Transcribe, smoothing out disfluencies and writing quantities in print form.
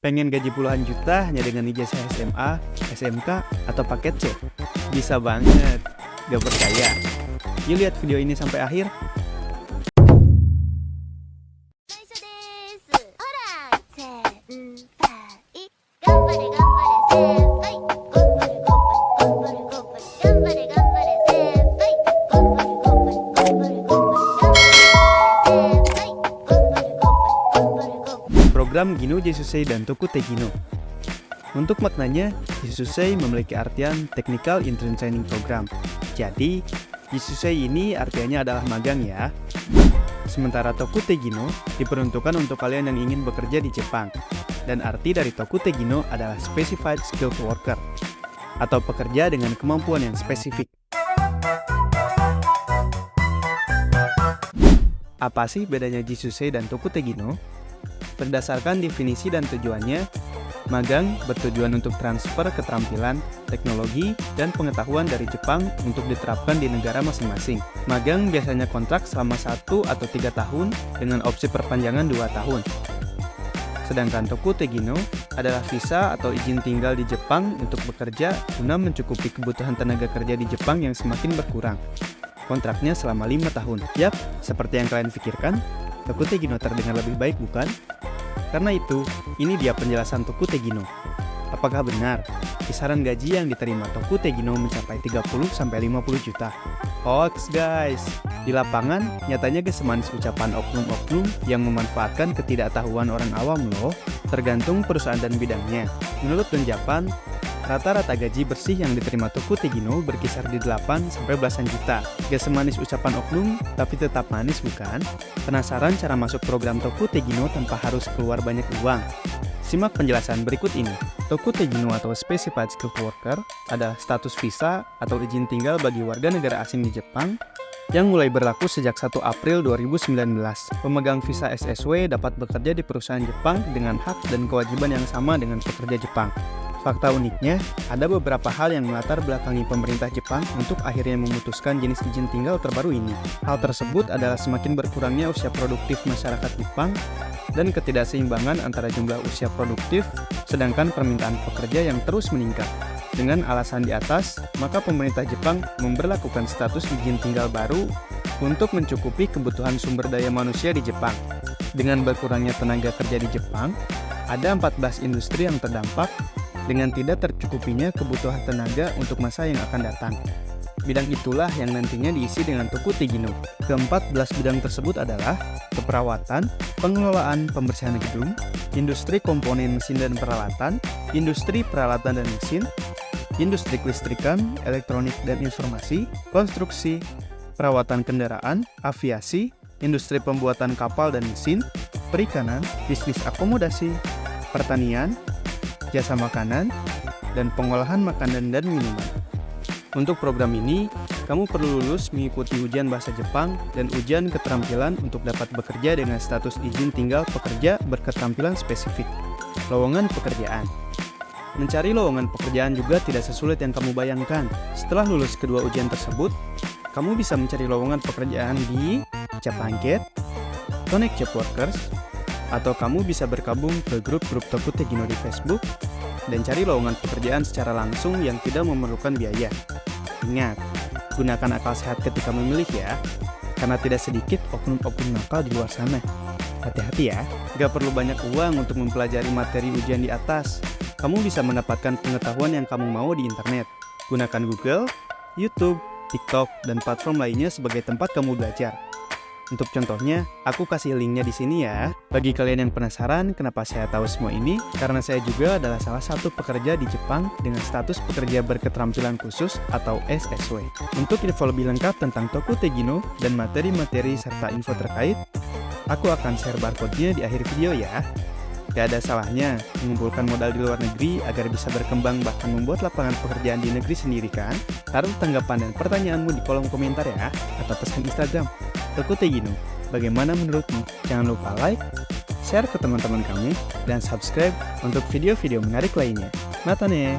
Pengen gaji puluhan juta hanya dengan ijazah SMA, SMK, atau paket C? Bisa banget. Gak percaya? Yuk lihat video ini sampai akhir. 内緒です。ほら、先輩。頑張れ頑張れ先輩。頑張れ頑張れ頑張れ頑張れ頑張れ先輩。頑張れ頑張れ頑張れ頑張れ頑張れ頑張れ先輩。頑張れ頑張れ頑張れ頑張れ頑張れ。 Program Gino Jisusei dan Tokute Gino. Untuk maknanya, Jisusei memiliki artian Technical Intern Training Program. Jadi, Jisusei ini artinya adalah magang ya. Sementara Tokute Gino diperuntukkan untuk kalian yang ingin bekerja di Jepang. Dan arti dari Tokute Gino adalah Specified Skilled Worker, atau pekerja dengan kemampuan yang spesifik. Apa sih bedanya Jisusei dan Tokute Gino? Berdasarkan definisi dan tujuannya, magang bertujuan untuk transfer keterampilan, teknologi, dan pengetahuan dari Jepang untuk diterapkan di negara masing-masing. Magang biasanya kontrak selama 1 atau 3 tahun dengan opsi perpanjangan 2 tahun. Sedangkan Tokute Gino adalah visa atau izin tinggal di Jepang untuk bekerja guna mencukupi kebutuhan tenaga kerja di Jepang yang semakin berkurang. Kontraknya selama 5 tahun. Yap, seperti yang kalian pikirkan, Tokute Gino terdengar lebih baik bukan? Karena itu, ini dia penjelasan Tokute Gino. Apakah benar kisaran gaji yang diterima Tokute Gino mencapai 30-50 juta? Hoax guys! Di lapangan, nyatanya gak semanis ucapan oknum-oknum yang memanfaatkan ketidaktahuan orang awam loh. Tergantung perusahaan dan bidangnya. Menurut Denjapan, rata-rata gaji bersih yang diterima Tokute Gino berkisar di 8 sampai belasan juta. Gak semanis ucapan oknum, tapi tetap manis bukan? Penasaran cara masuk program Tokute Gino tanpa harus keluar banyak uang? Simak penjelasan berikut ini. Tokute Gino atau Specified Skilled Worker adalah status visa atau izin tinggal bagi warga negara asing di Jepang yang mulai berlaku sejak 1 April 2019. Pemegang visa SSW dapat bekerja di perusahaan Jepang dengan hak dan kewajiban yang sama dengan pekerja Jepang. Fakta uniknya, ada beberapa hal yang melatar belakangi pemerintah Jepang untuk akhirnya memutuskan jenis izin tinggal terbaru ini. Hal tersebut adalah semakin berkurangnya usia produktif masyarakat Jepang dan ketidakseimbangan antara jumlah usia produktif sedangkan permintaan pekerja yang terus meningkat. Dengan alasan di atas, maka pemerintah Jepang memberlakukan status izin tinggal baru untuk mencukupi kebutuhan sumber daya manusia di Jepang. Dengan berkurangnya tenaga kerja di Jepang, ada 14 industri yang terdampak dengan tidak tercukupinya kebutuhan tenaga untuk masa yang akan datang. Bidang itulah yang nantinya diisi dengan Tokute Gino. Ke-14 bidang tersebut adalah keperawatan, pengelolaan pembersihan gedung, industri komponen mesin dan peralatan, industri peralatan dan mesin, industri kelistrikan, elektronik dan informasi, konstruksi, perawatan kendaraan, aviasi, industri pembuatan kapal dan mesin, perikanan, bisnis akomodasi, pertanian, jasa makanan, dan pengolahan makanan dan minuman. Untuk program ini, kamu perlu lulus mengikuti ujian bahasa Jepang dan ujian keterampilan untuk dapat bekerja dengan status izin tinggal pekerja berketerampilan spesifik. Lowongan pekerjaan. Mencari lowongan pekerjaan juga tidak sesulit yang kamu bayangkan. Setelah lulus kedua ujian tersebut, kamu bisa mencari lowongan pekerjaan di Japangget, Connect Job Workers, atau kamu bisa bergabung ke grup-grup Tokute Gino di Facebook dan cari lowongan pekerjaan secara langsung yang tidak memerlukan biaya. Ingat, gunakan akal sehat ketika memilih ya, karena tidak sedikit oknum-oknum nakal di luar sana. Hati-hati ya, gak perlu banyak uang untuk mempelajari materi ujian di atas. Kamu bisa mendapatkan pengetahuan yang kamu mau di internet. Gunakan Google, YouTube, TikTok, dan platform lainnya sebagai tempat kamu belajar. Untuk contohnya, aku kasih linknya di sini ya. Bagi kalian yang penasaran kenapa saya tahu semua ini, karena saya juga adalah salah satu pekerja di Jepang dengan status pekerja berketerampilan khusus atau SSW. Untuk info lebih lengkap tentang Tokute Gino dan materi-materi serta info terkait, aku akan share barcode-nya di akhir video ya. Gak ada salahnya mengumpulkan modal di luar negeri agar bisa berkembang bahkan membuat lapangan pekerjaan di negeri sendiri kan? Taruh tanggapan dan pertanyaanmu di kolom komentar ya, atau pesan Instagram Tokute Gino. Bagaimana menurutmu? Jangan lupa like, share ke teman-teman kamu, dan subscribe untuk video-video menarik lainnya. Mata ne!